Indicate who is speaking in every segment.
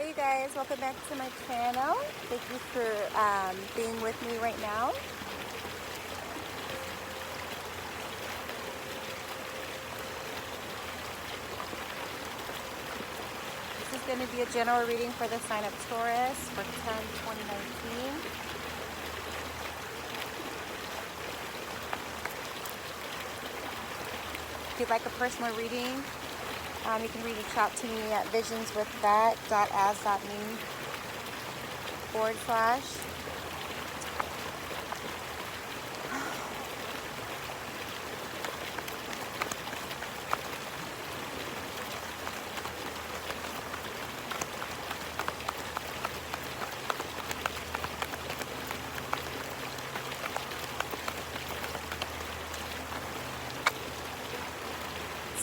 Speaker 1: Hey guys, welcome back to my channel. Thank you for being with me right now. This is going to be a general reading for the sign of Taurus for 10/2019. If you'd like a personal reading, you can reach out to me at visionswiththat.as.me/.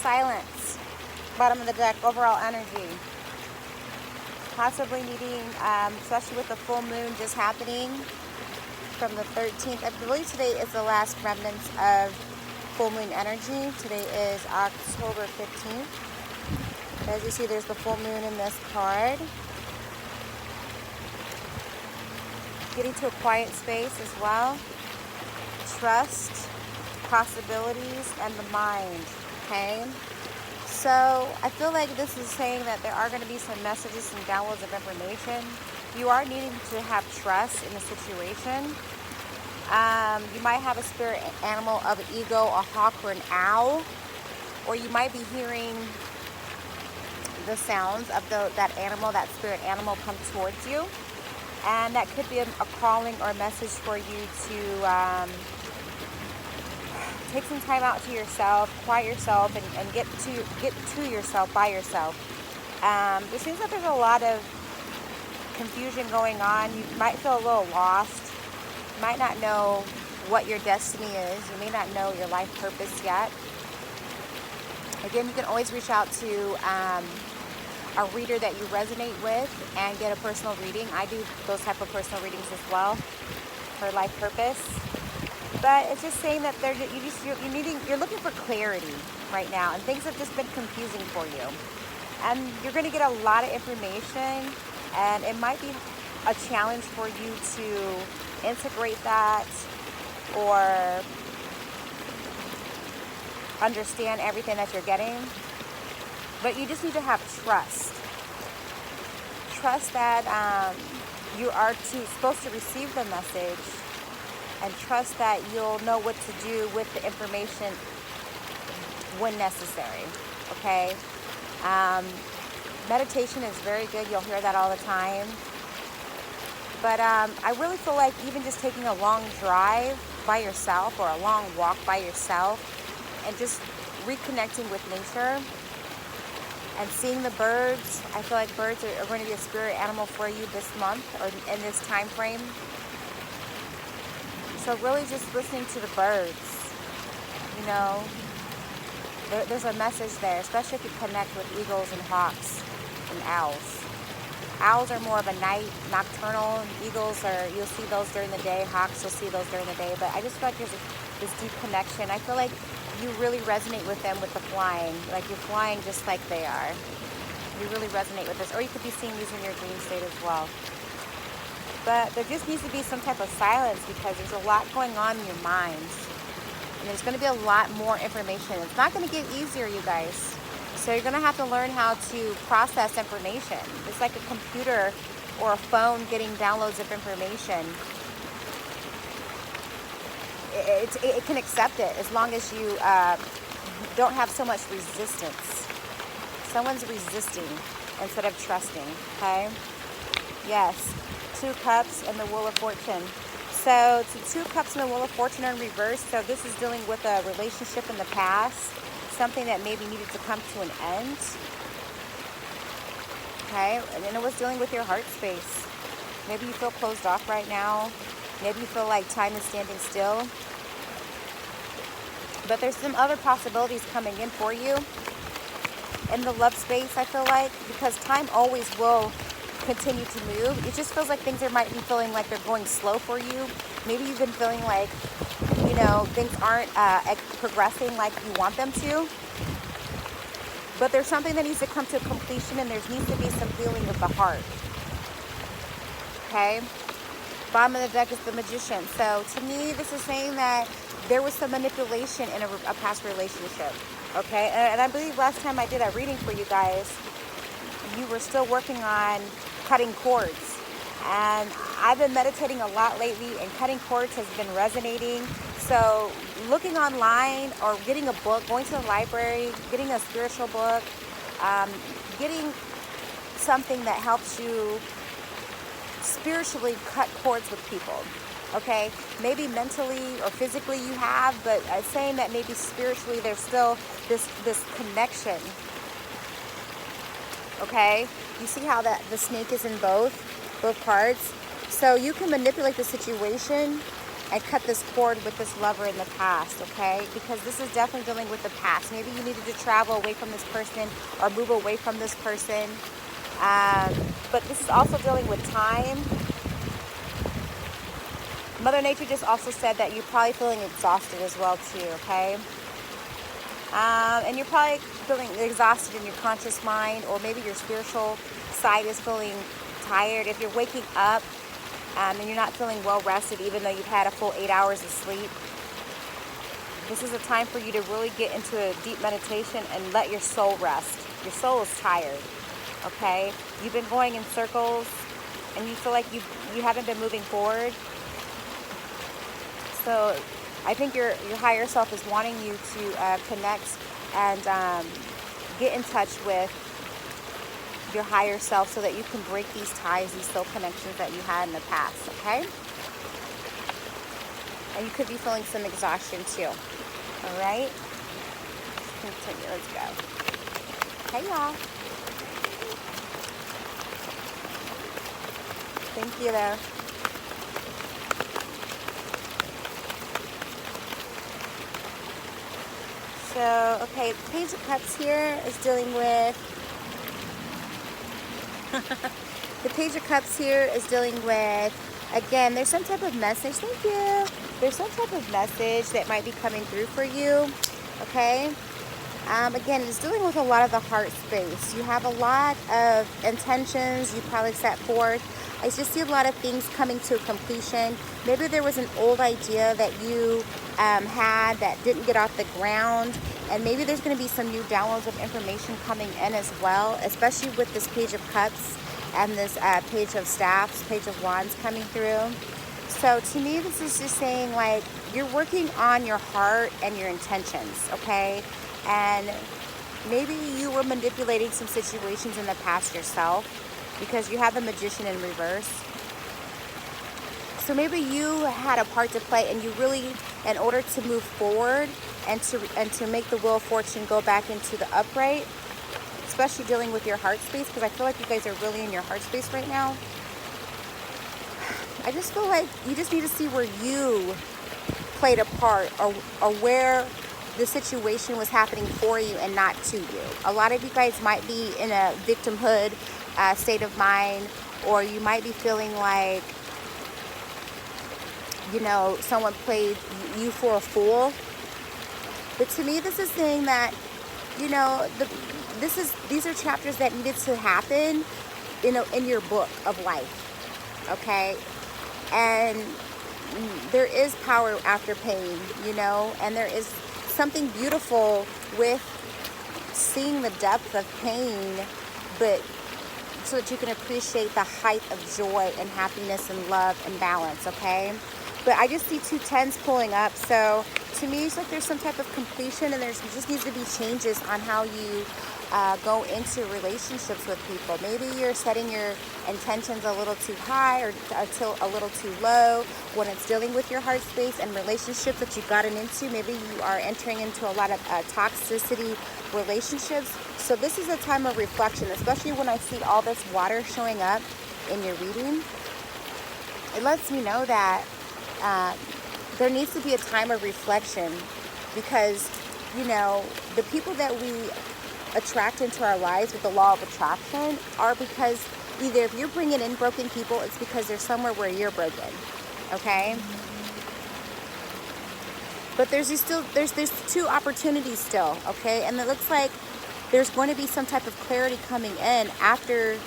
Speaker 1: Silence. Bottom of the deck, overall energy. Possibly needing, especially with the full moon just happening from the 13th. I believe today is the last remnants of full moon energy. Today is October 15th. As you see, there's the full moon in this card. Getting to a quiet space as well. Trust, possibilities, and the mind. Okay? So I feel like this is saying that there are going to be some messages and downloads of information. You are needing to have trust in the situation. You might have a spirit animal of an eagle, a hawk, or an owl. Or you might be hearing the sounds of that animal, that spirit animal, come towards you. And that could be a calling or a message for you to take some time out to yourself, quiet yourself, and get to yourself by yourself. It seems like there's a lot of confusion going on. You might feel a little lost. You might not know what your destiny is. You may not know your life purpose yet. Again, you can always reach out to a reader that you resonate with and get a personal reading. I do those type of personal readings as well for life purpose. But it's just saying that you're looking for clarity right now, and things have just been confusing for you. And you're going to get a lot of information, and it might be a challenge for you to integrate that or understand everything that you're getting. But you just need to have trust. Trust that you are supposed to receive the message, and trust that you'll know what to do with the information when necessary, okay? Meditation is very good. You'll hear that all the time. But I really feel like even just taking a long drive by yourself or a long walk by yourself and just reconnecting with nature and seeing the birds. I feel like birds are going to be a spirit animal for you this month or in this time frame. So really just listening to the birds, you know, there's a message there, especially if you connect with eagles and hawks and owls. Owls are more of a night, nocturnal. Eagles you'll see those during the day. Hawks, you'll see those during the day. But I just feel like there's this deep connection. I feel like you really resonate with them with the flying. Like you're flying just like they are. You really resonate with this. Or you could be seeing these in your dream state as well. But there just needs to be some type of silence because there's a lot going on in your minds. And there's going to be a lot more information. It's not going to get easier, you guys. So you're going to have to learn how to process information. It's like a computer or a phone getting downloads of information. It can accept it as long as you don't have so much resistance. Someone's resisting instead of trusting, okay? Yes. 2 cups and the Wheel of Fortune. So it's 2 cups and the Wheel of Fortune in reverse. So this is dealing with a relationship in the past, something that maybe needed to come to an end. Okay, and then it was dealing with your heart space. Maybe you feel closed off right now. Maybe you feel like time is standing still. But there's some other possibilities coming in for you in the love space, I feel like, because time always will continue to move. It just feels like things might be feeling like they're going slow for you. Maybe you've been feeling like, you know, things aren't progressing like you want them to. But there's something that needs to come to completion, and there needs to be some healing of the heart. Okay? Bottom of the deck is the Magician. So to me, this is saying that there was some manipulation in a past relationship. Okay? And I believe last time I did a reading for you guys, you were still working on cutting cords. And I've been meditating a lot lately, and cutting cords has been resonating. So looking online or getting a book, going to the library, getting a spiritual book, getting something that helps you spiritually cut cords with people. Okay, maybe mentally or physically you have, but saying that maybe spiritually there's still this connection. Okay, you see how that the snake is in both cards. So you can manipulate the situation and cut this cord with this lover in the past, okay? Because this is definitely dealing with the past. Maybe you needed to travel away from this person or move away from this person. But this is also dealing with time. Mother Nature just also said that you're probably feeling exhausted as well too, okay? And you're probably feeling exhausted in your conscious mind, or maybe your spiritual side is feeling tired. If you're waking up and you're not feeling well rested, even though you've had a full 8 hours of sleep, this is a time for you to really get into a deep meditation and let your soul rest. Your soul is tired, okay? You've been going in circles and you feel like you haven't been moving forward. So I think your higher self is wanting you to connect and get in touch with your higher self so that you can break these ties, these soul connections that you had in the past, okay? And you could be feeling some exhaustion too, all right? Continue, let's go. Hey, y'all. Thank you, though. So, okay, Page of Cups here is dealing with the Page of Cups here is dealing with, again, there's some type of message. Thank you. There's some type of message that might be coming through for you, okay? Again, it's dealing with a lot of the heart space. You have a lot of intentions you probably set forth. I just see a lot of things coming to completion. Maybe there was an old idea that you had that didn't get off the ground, and maybe there's going to be some new downloads of information coming in as well, especially with this Page of Cups and this Page of Staffs, Page of Wands coming through. So to me, this is just saying, like, you're working on your heart and your intentions, okay? And maybe you were manipulating some situations in the past yourself, because you have the Magician in reverse. So maybe you had a part to play, and you really, in order to move forward and to make the Wheel of Fortune go back into the upright, especially dealing with your heart space, because I feel like you guys are really in your heart space right now. I just feel like you just need to see where you played a part, or where the situation was happening for you and not to you. A lot of you guys might be in a victimhood state of mind, or you might be feeling like, you know, someone played you for a fool. But to me, this is saying that, you know, these are chapters that needed to happen in your book of life, okay? And there is power after pain, you know, and there is something beautiful with seeing the depth of pain, but so that you can appreciate the height of joy and happiness and love and balance, okay? But I just see 2 10s pulling up. So to me, it's like there's some type of completion, and there just needs to be changes on how you go into relationships with people. Maybe you're setting your intentions a little too high, or a little too low when it's dealing with your heart space and relationships that you've gotten into. Maybe you are entering into a lot of toxicity relationships. So this is a time of reflection, especially when I see all this water showing up in your reading. It lets me know that there needs to be a time of reflection, because, you know, the people that we attract into our lives with the law of attraction are because either if you're bringing in broken people, it's because there's somewhere where you're broken, okay? But there's 2 opportunities still, okay? And it looks like there's going to be some type of clarity coming in after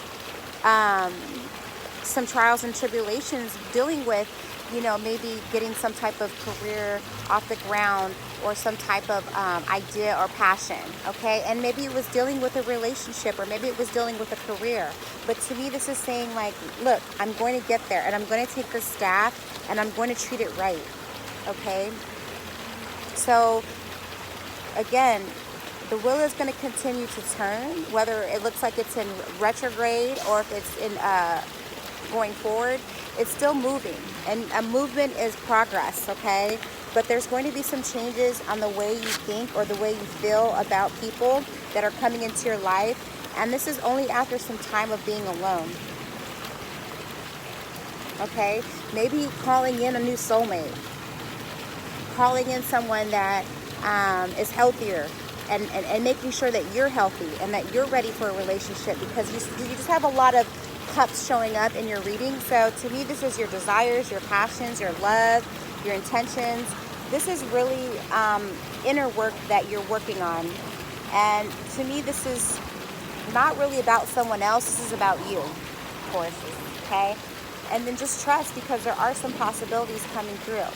Speaker 1: some trials and tribulations dealing with, you know, maybe getting some type of career off the ground or some type of idea or passion, okay? And maybe it was dealing with a relationship, or maybe it was dealing with a career. But to me, this is saying, like, look, I'm going to get there, and I'm going to take this staff and I'm going to treat it right, okay? So again, the wheel is going to continue to turn, whether it looks like it's in retrograde or if it's in going forward. It's still moving, and a movement is progress, okay? But there's going to be some changes on the way you think or the way you feel about people that are coming into your life, and this is only after some time of being alone, okay? Maybe calling in a new soulmate, calling in someone that is healthier, and making sure that you're healthy and that you're ready for a relationship, because you just have a lot of cups showing up in your reading. So to me, this is your desires, your passions, your love, your intentions. This is really inner work that you're working on. And to me, this is not really about someone else. This is about you, of course, okay? And then just trust, because there are some possibilities coming through.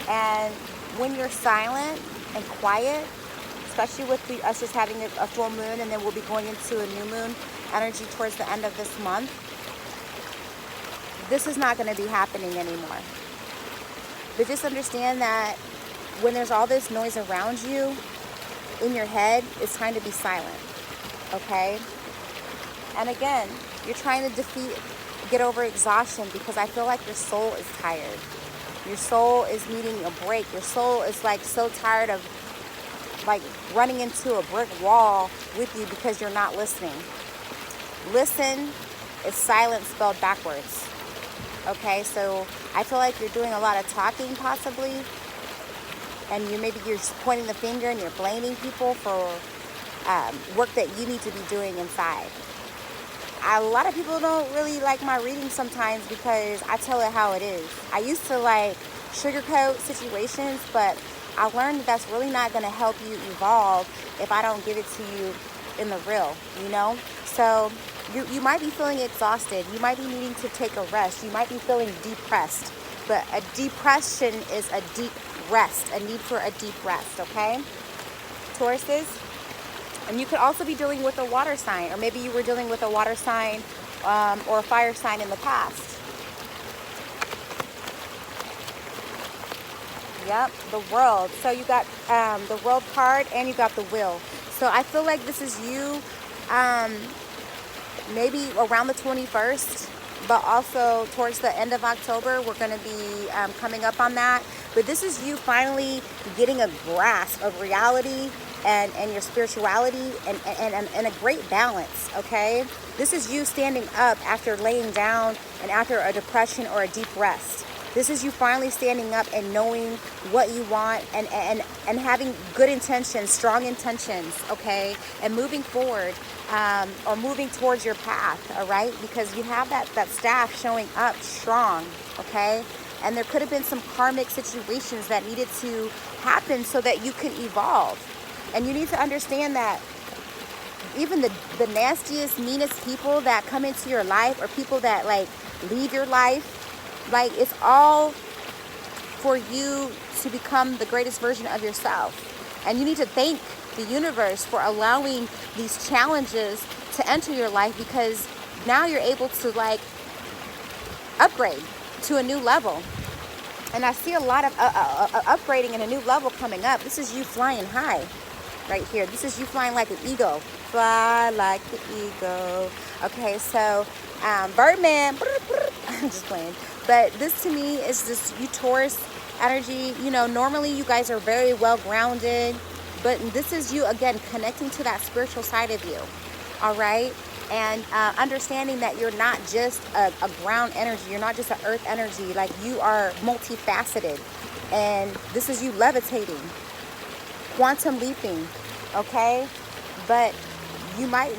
Speaker 1: And when you're silent and quiet, especially with us just having a full moon, and then we'll be going into a new moon energy towards the end of this month, this is not going to be happening anymore. But just understand that when there's all this noise around you, in your head, it's time to be silent, okay? And again, you're trying to get over exhaustion, because I feel like your soul is tired. Your soul is needing a break. Your soul is like so tired of like running into a brick wall with you because you're not listening. Listen is silence spelled backwards. Okay, so I feel like you're doing a lot of talking possibly, and you're just pointing the finger and you're blaming people for work that you need to be doing inside. A lot of people don't really like my reading sometimes because I tell it how it is. I used to like sugarcoat situations, but I learned that's really not going to help you evolve if I don't give it to you in the real, you know? So you might be feeling exhausted. You might be needing to take a rest. You might be feeling depressed. But a depression is a deep rest, a need for a deep rest, okay? Tauruses. And you could also be dealing with a water sign, or maybe you were dealing with a water sign or a fire sign in the past. Yep, the World. So you got the World card, and you got the Wheel. So I feel like this is you maybe around the 21st, but also towards the end of October. We're going to be coming up on that. But this is you finally getting a grasp of reality and your spirituality and a great balance, okay? This is you standing up after laying down and after a depression or a deep rest. This is you finally standing up and knowing what you want and having good intentions, strong intentions, okay? And moving forward or moving towards your path, all right? Because you have that staff showing up strong, okay? And there could have been some karmic situations that needed to happen so that you can evolve. And you need to understand that even the nastiest, meanest people that come into your life, or people that like leave your life, like it's all for you to become the greatest version of yourself. And you need to thank the universe for allowing these challenges to enter your life, because now you're able to like upgrade to a new level. And I see a lot of upgrading and a new level coming up. This is you flying high right here. This is you flying like an eagle. Fly like the eagle. Okay, so Birdman. I'm just playing. But this to me is this you Taurus energy. You know, normally you guys are very well grounded, but this is you again connecting to that spiritual side of you. All right. And understanding that you're not just a ground energy. You're not just an earth energy. Like you are multifaceted. And this is you levitating, quantum leaping, okay? But you might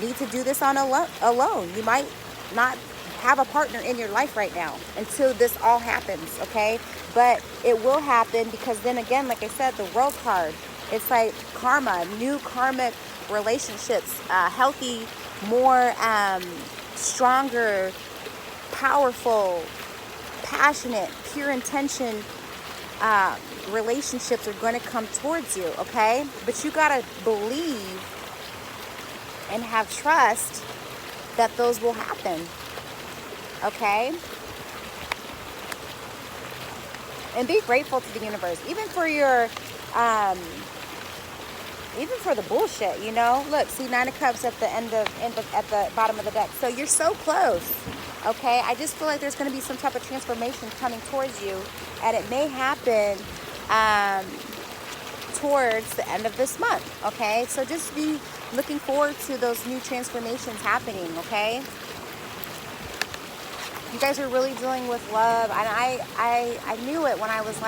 Speaker 1: need to do this on alone. You might not have a partner in your life right now until this all happens, okay? But it will happen, because then again, like I said, the World card, it's like karma, new karmic relationships, healthy, more stronger, powerful, passionate, pure intention relationships are going to come towards you, okay? But you got to believe and have trust that those will happen, okay? And be grateful to the universe, even for your, even for the bullshit, you know? Look, see, 9 of Cups at the at the bottom of the deck. So you're so close, okay? I just feel like there's going to be some type of transformation coming towards you, and it may happen towards the end of this month, okay? So just be looking forward to those new transformations happening, okay? You guys are really dealing with love, and I knew it when I was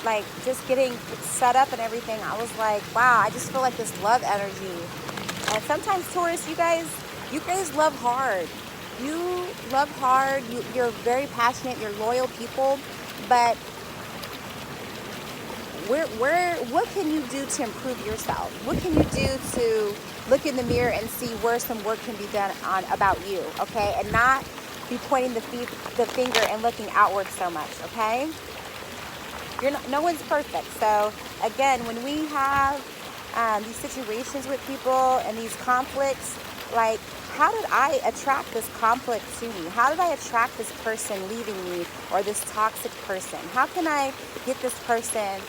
Speaker 1: like just getting set up and everything. I was like, wow, I just feel like this love energy. And sometimes, Taurus, you guys love hard. You love hard. You're very passionate. You're loyal people, but what can you do to improve yourself? What can you do to look in the mirror and see where some work can be done on about you, okay? And not be pointing the finger and looking outward so much, okay? No one's perfect. So again, when we have these situations with people and these conflicts, like, how did I attract this conflict to me? How did I attract this person leaving me, or this toxic person? How can I get this person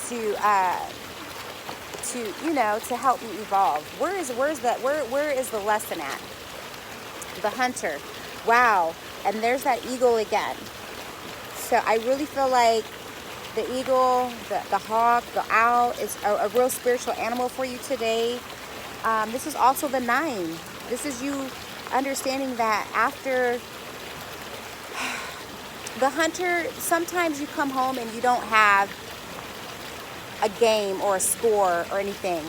Speaker 1: to help me evolve? Where is the lesson at? The Hunter. Wow. And there's that eagle again. So I really feel like the eagle, the hawk, the owl is a real spiritual animal for you today. This is also the 9. This is you understanding that after the Hunter, sometimes you come home and you don't have a game or a score or anything.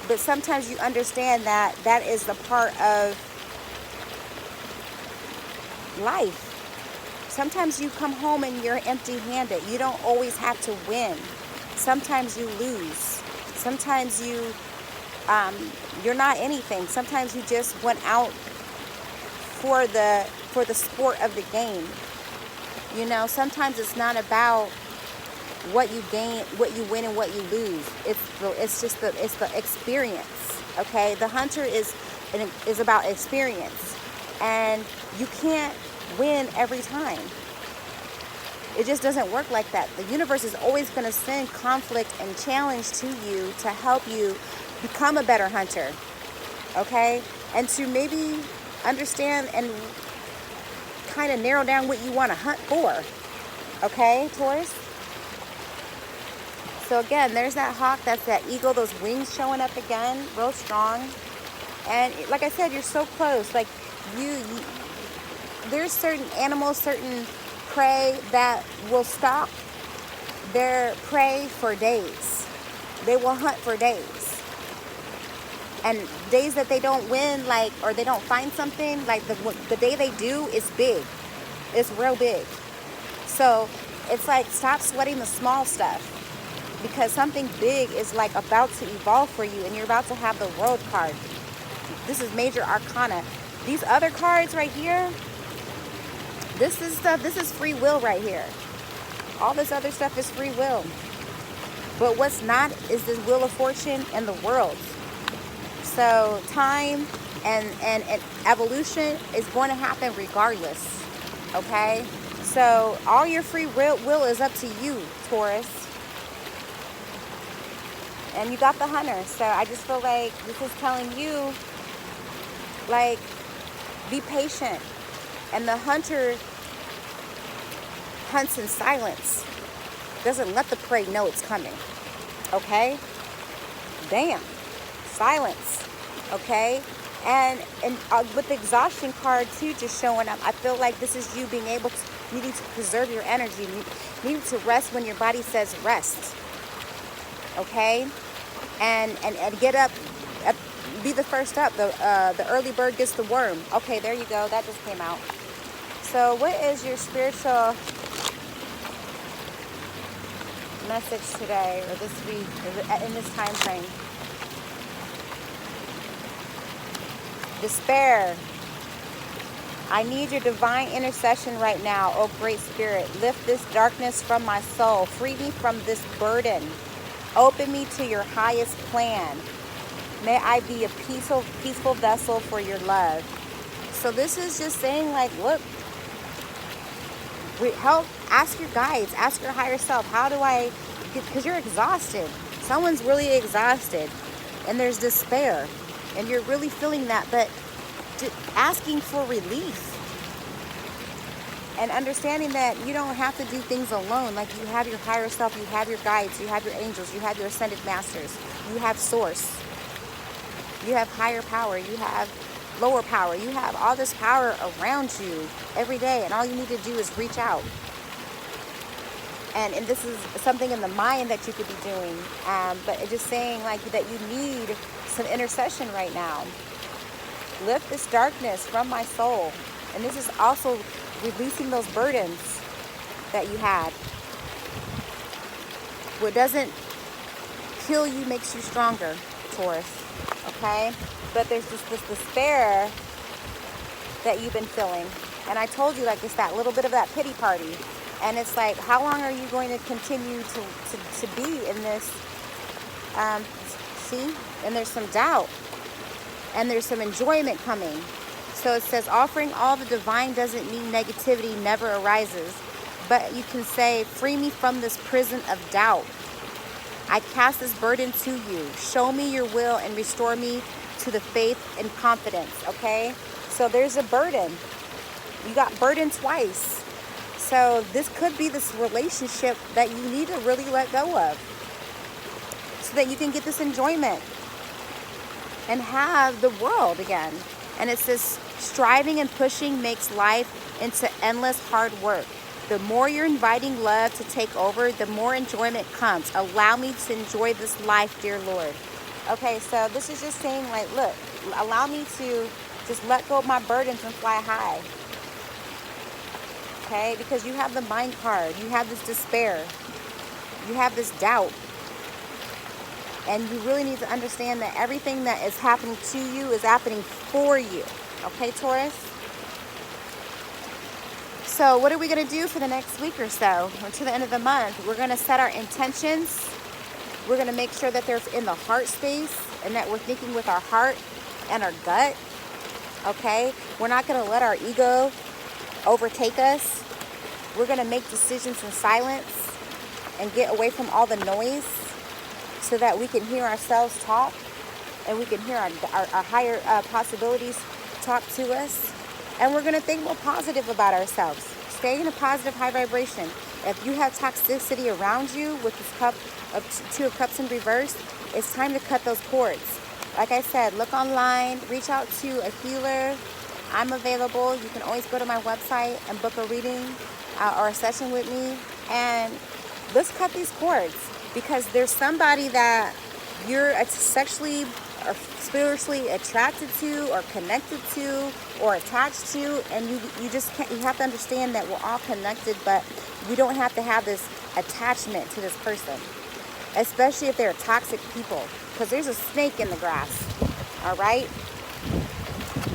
Speaker 1: But sometimes you understand that that is the part of life. Sometimes you come home and you're empty-handed. You don't always have to win. Sometimes you lose. Sometimes you're not anything. Sometimes you just went out for the sport of the game. You know, sometimes it's not about what you gain, what you win, and what you lose. It's the experience. Okay, the Hunter is about experience, and you can't win every time. It just doesn't work like that. The universe is always going to send conflict and challenge to you to help you become a better hunter, okay? And to maybe understand and kind of narrow down what you want to hunt for, okay, Taurus? So again, there's that hawk, that's that eagle, those wings showing up again, real strong. And like I said, you're so close. Like there's certain animals, certain prey that will stalk their prey for days. They will hunt for days. And days that they don't win, or they don't find something, like the day they do is big. It's real big. So it's like, stop sweating the small stuff, because something big is like about to evolve for you, and you're about to have the World card. This is major arcana. These other cards right here, this is free will right here. All this other stuff is free will. But what's not is this Wheel of Fortune and the world. So time and evolution is going to happen regardless. Okay? So all your free will is up to you, Taurus. And you got the Hunter. So I just feel like this is telling you, like, be patient. And the Hunter hunts in silence. Doesn't let the prey know it's coming. Okay? Damn. Silence. Okay? And with the exhaustion card too just showing up, I feel like this is you being able to, needing to preserve your energy, needing to rest when your body says rest. Okay? And get up, be the first up. The early bird gets the worm. Okay, there you go. That just came out. So what is your spiritual message today, or this week, or in this time frame? Despair. I need your divine intercession right now, oh great spirit. Lift this darkness from my soul. Free me from this burden. Open me to your highest plan. May I be a peaceful vessel for your love. So this is just saying, like, look, help, ask your guides, ask your higher self, how do I, because you're exhausted. Someone's really exhausted and there's despair and you're really feeling that, but asking for relief and understanding that you don't have to do things alone. Like, you have your higher self, you have your guides, you have your angels, you have your ascended masters, you have source, you have higher power, you have lower power, you have all this power around you every day, and all you need to do is reach out. And this is something in the mind that you could be doing, but it's just saying, like, that you need some intercession right now. Lift this darkness from my soul. And this is also releasing those burdens that you had. What doesn't kill you makes you stronger, Taurus. Okay? But there's just this despair that you've been feeling. And I told you, like, it's that little bit of that pity party. And it's like, how long are you going to continue to be in this? See? And there's some doubt. And there's some enjoyment coming. So it says, offering all the divine doesn't mean negativity never arises. But you can say, free me from this prison of doubt. I cast this burden to you. Show me your will and restore me to the faith and confidence. Okay? So there's a burden. You got burdened twice. So this could be this relationship that you need to really let go of, so that you can get this enjoyment and have the world again. And it says, striving and pushing makes life into endless hard work. The more you're inviting love to take over, the more enjoyment comes. Allow me to enjoy this life, dear Lord. Okay, so this is just saying, like, look, allow me to just let go of my burdens and fly high. Okay, because you have the mind card, you have this despair, you have this doubt, and you really need to understand that everything that is happening to you is happening for you. Okay, Taurus? So what are we going to do for the next week or so, or to the end of the month? We're going to set our intentions. We're going to make sure that they're in the heart space and that we're thinking with our heart and our gut. Okay? We're not going to let our ego overtake us. We're going to make decisions in silence and get away from all the noise so that we can hear ourselves talk and we can hear our higher possibilities talk to us. And we're going to think more positive about ourselves. Stay in a positive high vibration. If you have toxicity around you with this cup of Two of Cups in reverse, it's time to cut those cords. Like I said, look online, reach out to a healer. I'm available. You can always go to my website and book a reading or a session with me. And let's cut these cords, because there's somebody that you're sexually or spiritually attracted to or connected to or attached to, and you just can't, you have to understand that we're all connected, but you don't have to have this attachment to this person, especially if they're toxic people, because there's a snake in the grass. All right?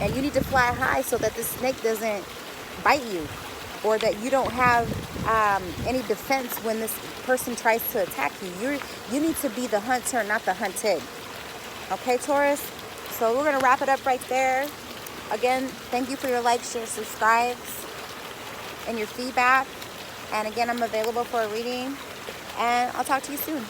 Speaker 1: And you need to fly high so that this snake doesn't bite you, or that you don't have any defense when this person tries to attack you. You need to be the hunter, not the hunted. Okay, Taurus? So we're going to wrap it up right there. Again, thank you for your likes, shares, subscribes, and your feedback. And again, I'm available for a reading. And I'll talk to you soon.